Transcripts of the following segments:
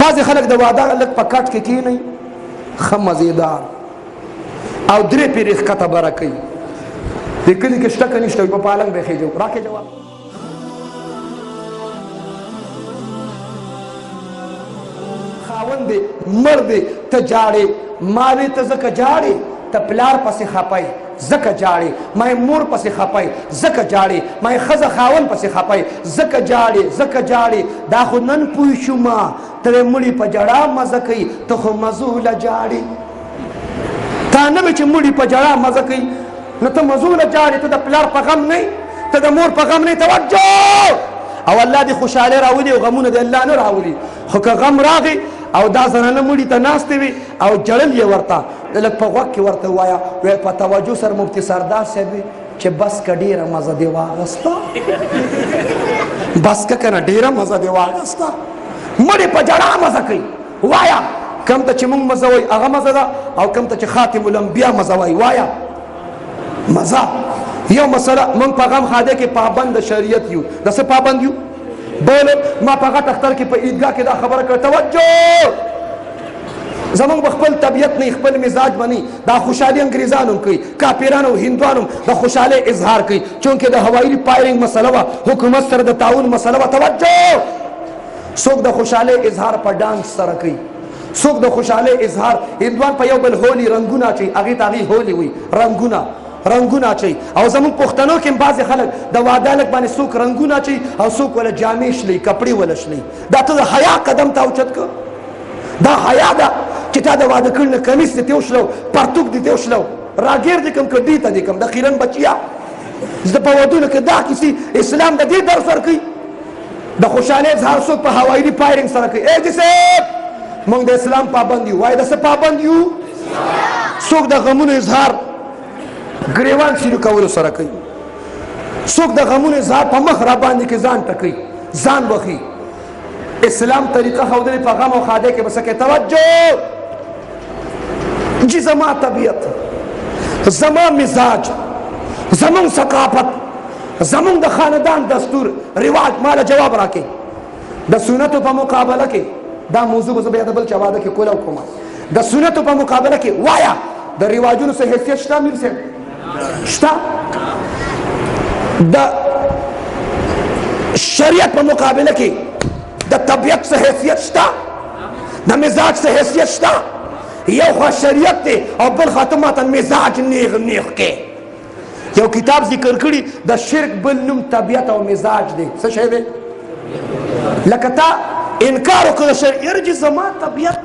بعض خلک د واده لږ په کټ کې کینی ښه مزیدار او درې پیرې ښکته بره کوي د کلي کې شته که نشته وي په پالنګ به خېجو راکې جواب خاوند دی مړ دی ته جاړې ما وې ته ځکه جاړې ته پلار پسې خپی ځکه جاړې ما مور پسې خپی ځکه جاړې ما ښځه خاوند پسې خپی ځکه جاړې ځکه جاړې دا خو نن پوه شومه ته مړي په جړا مزه کوي ته خو مزوله جاړې تا نه وې چې مړي په جړا مزه کوي نو ته مزوله جاړې ته د پلار په غم نه ته د مور په غم نه توجه او الله دې خوشحالي راولي او غمونه دې الله نه راولي خو که غم راغی او دا زنانه مړي ته ناستې وي او جړل یې ورته لږ په غوږ کې ورته ووایه وایي په توجه سره مفتي سردار صاحب چې بس که ډېره مزه دې واغسته بس که که نه ډېره مزه دې واغسته مړي په جړا مزه کوي وایه کم ته چې مونږ مزه وایي هغه مزه ده او کم ته چې خاتم الانبیا مزه وایي وایه مزه یو مسله مونږ په غم خاده کې پابند شریعت یو د څه پابند یو بول ما په غټ اختر کې په عیدګاه کې دا خبره کړه توجه زمونږ خپل طبیعت نه خپل مزاج باندې دا خوشحالي انګریزانو کوي کافرانو هندوانو د خوشحالي اظهار کوي چونکه د هوایي فایرنګ مسله وا حکومت سره د تعاون مسله وا توجه څوک د خوشحالي اظهار په ډانس سره کوي څوک د خوشحالي اظهار هندوان په یو بل هولي رنگونه چي هغه تاغي هولي وي رنگونه چي او زمون پښتنو کې بعض خلک د واده لک باندې څوک رنگونه چي او څوک ولا جامې شلي کپڑے ولا شلي دا ته حیا قدم ته اوچت کو دا حیا دا چې تا د واده کړل کمیس ته وشلو پرتوک دي ته وشلو راګیر دي کم کډی ته دي کم د خیرن بچیا زه په ودونه کې دا کسی اسلام د دې درس ورکي د خوشاله اظهار څوک په هوایي فایرنګ سره کوي اے جسه موږ د اسلام پابند یو وای د څه پابند یو څوک د غمونو اظهار گریوان شروع کولو سره کوي څوک د غمونو اظهار په مخ را باندې کې ځان ټکوي ځان وخی اسلام طریقه ښودلې په غم او خاده کې بس کې توجه جی زما طبیعت زما مزاج زمون ثقافت زمون د خاندان دستور رواج مال جواب راکې د سنتو په مقابله کې دا موضوع به بیا د بل چا واده کې کوله کومه د سنتو په مقابله کې وایا د رواجونو څخه حیثیت شته میر صاحب شته د شریعت په مقابله کې د طبیعت څخه حیثیت شته د مزاج څخه حیثیت شته یو خوا شریعت دی او بل خوا ته ماته مزاج نیغ کې یو کتاب ذکر کړي د شرک بل نوم طبیعت او مزاج دی څه شی دی لکه تا انکار وکړه شریعت زما طبیعت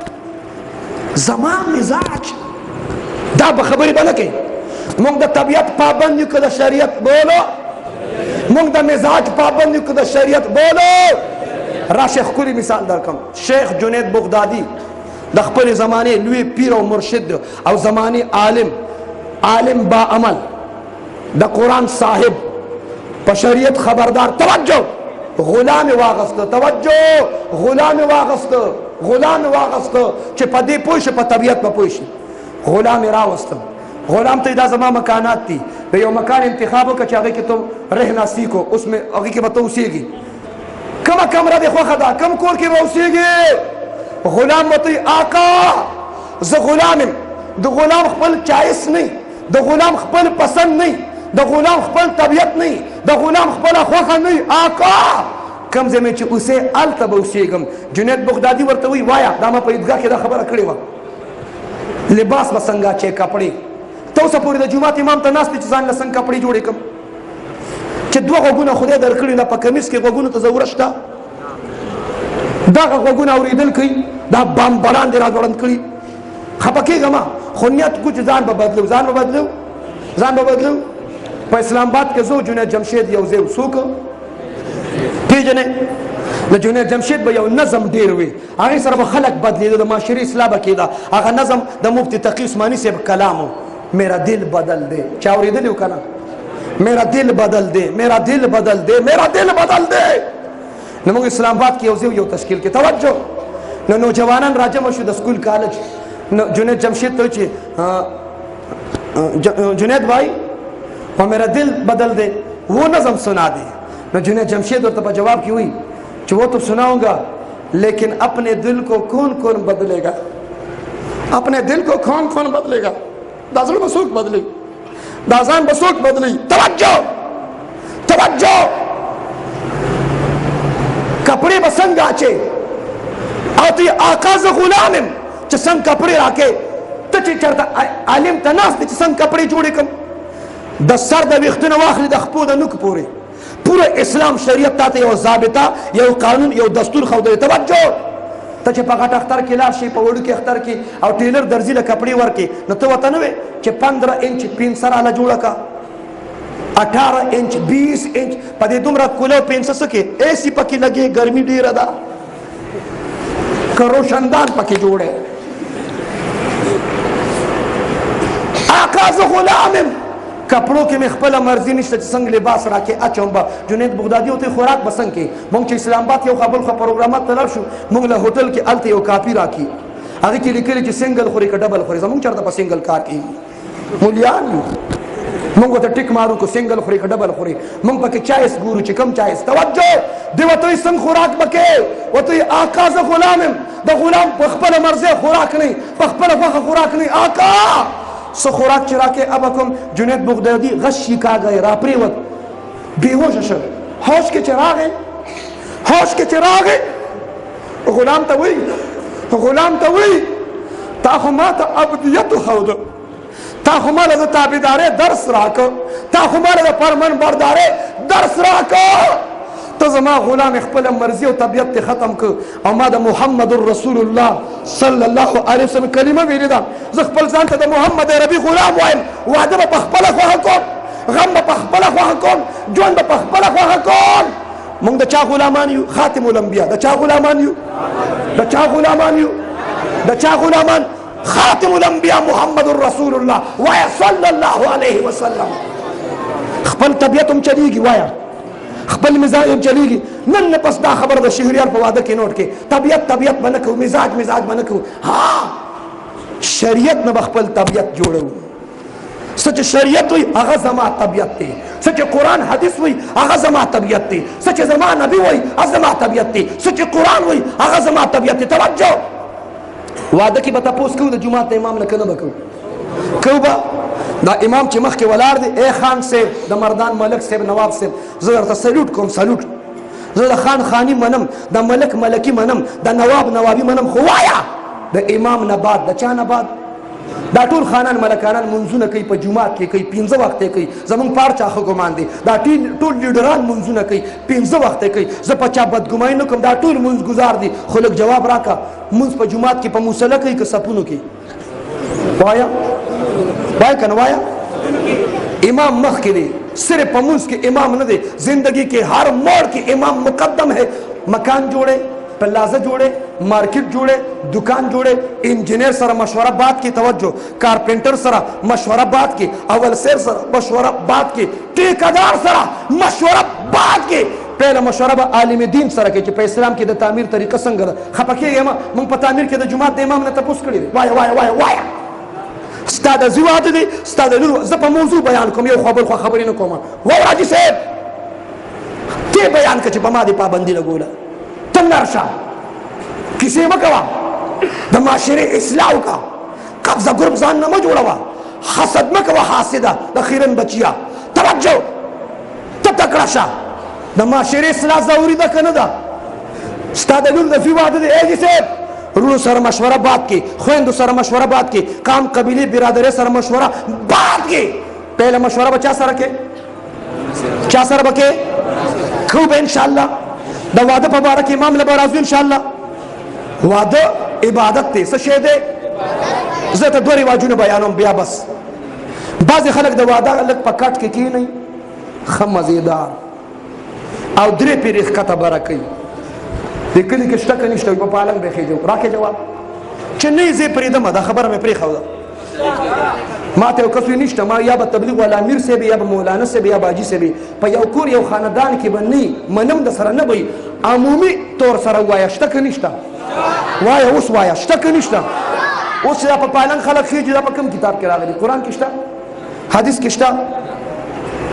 زما مزاج دا به خبرې به نه کوي مونږ د طبیعت پابند یو که د شریعت بولو مونږ د مزاج پابند یو که د شریعت بولو راشه ښکلي مثال درکم شیخ جنید بغدادي د خپل زمانې لوی پیر او مرشد او زمانې عالم با عمل د قرآن صاحب په شریعت خبردار توجه غلام واغسته توجه غلام واغسته چې په دې پوه شي په طبیعت په پوه شي غلام راوستم غلام ته دا زما مکانات دي په یو مکان انتخاب وکړه چې هغه کې ته رهنا سیکو اوس میں هغه کې به ته اوسېږي کومه کمره دې خوښه ده کوم کور کې به اوسېږي غلام وته آقا زه غلام یم د غلام خپل چایس نه د غلام خپل پسند نه د غلام خپل طبیعت نه د غلام خپل خوښه نه آقا کم ځای چې اوسې هلته به اوسېږم جنید بغدادي ورته وایي وایه دا ما په عیدګاه کې دا خبره کړې وه لباس به څنګه چې کپړې ته اوسه پورې د جومات امام ته ناست دی چې ځان له څنګه کپړې جوړې کړم چې دوه غوږونه خدای درکړي دا په کمیس کې غوږونو ته ضرورت شته دغه غوږونه اورېدل کوي دا بمبران دې راځوړند کړي خفه کېږم خو نیت کو چې ځان به بدلو په اسلام آباد کې زه جنید جمشید یو ځای څوک پیژنې د جنید جمشید به یو نظم ډېر وي هغې سره به خلک بدلېده د معاشرې اصلاح به کېده هغه نظم د مفتي تقي عثماني صاحب کلام و میرا دل بدل دے چا اورېدلی و که نه میرا دل بدل دے میرا دل بدل دے میرا دل بدل دے نو موږ اسلام آباد کې یو تشکیل کې توجه نو نوجوانان راجمع شو د سکول کالج نو جنید جمشید ته چې جنید بھائی وہ میرا دل بدل دے وہ نظم سنا دے نو جنید جمشید ورته په جواب کې وی چې وہ تو سناؤں گا लेकिन अपने दिल को कौन कौन बदलेगा? अपने दिल को कौन कौन बदलेगा? दाजल बसूक बदली, दाजान बसूक बदली। तवज्जो तवज्जो, कपड़े बसंग आचे आती आकाज गुलाम चसंग कपड़े राके तची चरता आलिम तनास ती चसंग कपड़े जोड़े कम द सर द विख्तन वाखली द खपू द नुक पूरे पूरे इस्लाम शरीयत ताते यो ज़ाबिता यो कानून यो दस्तूर खौदे। तवज्जो तचे पकाट अख्तर की लाशी पवड़ के अख्तर की और टेलर दर्जी ला कपड़े वर के न तो वतनवे चे 15 इंच पिन सर आला जोड़ा का 18 इंच 20 इंच पदे दुमरा कुलो पेन सके ऐसी पकी लगे गर्मी ढेर अदा करो शंदान पकी जोड़े आकाज गुलाम कपड़ों के मखबला मर्जी निश्चित संग लिबास राके अचंबा जुनेद बगदादी होते खुराक बसंग के मंग चे इस्लामाबाद यो खबल ख प्रोग्राम तलब शु मंग ला होटल के अलते यो कापी राखी आगे के लिखे जे सिंगल खोरी का डबल खोरी मंग चरता पर सिंगल कार की मूल्यान मंग तो टिक मारू को सिंगल खोरी का डबल खोरी मंग पके चाइस गुरु चे कम चाइस। तवज्जो देव तो संग खुराक बके वो तो आकाज गुलाम द गुलाम पखबल मर्जी खुराक नहीं पखबल खुराक नहीं आका सो खुराक चरा के अब अकम जुनेद बगदादी गशी का गए रापरी वक्त बेहोश अशर होश के चरा गए होश के चरा गए। गुलाम तो वही ताहुमात अब्दियत खौद ताहुमाल द ताबेदारे दर्स राको ताहुमाल द फरमान बरदारे दर्स राको तो जमा गुलाम खपल मर्जी और तबियत खत्म को अमाद मुहम्मदुर रसूलुल्लाह सल्लल्लाहु अलैहि वसल्लम कलिमा वेलिदा जखपल जान त मुहम्मद रबी गुलाम वाइल वादब पखपल खो गम पखपल खो जोन पखपल खो मंग द चा गुलामान यू खातिमुल अंबिया द चा गुलामान यू द चा गुलामान यू द चा गुलामान खातिमुल अंबिया मुहम्मदुर रसूलुल्लाह व सल्लल्लाहु अलैहि वसल्लम। खपल तबियत चलेगी वाया खपल मिजाज चलेगी नन पस दा खबर द शहरियार पवाद के नोट के तबियत बनक मिजाज बनक। हाँ शरीयत न बखपल तबियत जोड़ो सच शरीयत हुई आगा जमा तबियत थी सच कुरान हदीस हुई आगा जमा तबियत थी सच जमा नबी हुई अजमा तबियत थी सच कुरान हुई आगा जमा तबियत थी। तवज्जो वादा की बता पोस को जुमात इमाम न कनो बको कौबा दा इमाम चे मख के वलार दे ए खान से द मर्दान मलक से नवाब से जरा ता सल्यूट कोम सल्यूट जरा खान खानी मनम द मलक मलकी मनम द नवाब नवाबी मनम खुवाया द इमाम नबाद द चा नबाद दा टूर खानान मलकानान मुंजुना कई प जुमात के कई 15 वक्त कई जमन पार चाखो को मान दे दा टूर लीडरान मुंजुना कई 15 वक्त कई ज पचा बदगुमाई न कम दा टूर मुंज गुजार दी खुलक जवाब राका मुंज प जुमात के प मुसला कई के सपुनु के वाया भाई कनवाया इमाम मख के दे सिर्फ पमुस के इमाम न दे जिंदगी के हर मोड़ के इमाम मुकद्दम है। मकान जोड़े प्लाजा जोड़े मार्केट जोड़े दुकान जोड़े इंजीनियर सरा मशवरा बात की तवज्जो कारपेंटर सरा मशवरा बात की अवल शेर सरा मशवरा बात की ठेकेदार सरा मशवरा बात की पहला मशवरा बा आलिम दीन सरा के पे इस्लाम की द तामीर तरीका संगल खपके यमा मंग पतामीर के द जुमात इमाम ने तपुस करी वाया स्टाद जिवाद दे स्टाद लुल ज प मौजू बयान कोम यो खबर न कोमा वो राजी साहब के बयान के बमा दे पाबंदी लगोला तन्नरशा किसी मकवा द माशरे इस्लाम का कब्जा ग्रुप जान न जोड़वा हसद मकवा हासिदा द खिरन बचिया। तवज्जो ततकरशा द माशरे इस्लाम जरूरी द कनदा स्टाद लुल द जिवाद दे ए साहब रूल सर मशवरा बात की खुंद सर मशवरा बात की काम कबीले बिरादरे सर मशवरा बात की पहले मशवरा बचा सर के क्या सर बके खूब इंशाल्लाह द वादा मुबारक इमाम ले बराजू इंशाल्लाह वादा इबादत ते सशेदे जत दो रिवाजों ने बयानों बिया बस बाज खलक द वादा अलग पकट के की नहीं खम मजेदार और द्रे पे रिखता बरकई देखली के शक निष्ठ पे पालन बेखे जो राके जवाब चन्नई जे परिदम दा खबर में प्री खवदा माते कफी निष्ठ मा या तबलीग वाला अमीर से भी या मौलाना से भी या बाजी से भी पयौकुर यो खानदान की बन्नी मनम द सर न भई अमूमी तौर सर वाया शक निष्ठ वाया उस वाया शक निष्ठ उस या पालन खलक खी जदा कम किताब के रागली कुरान किष्टा हदीस किष्टा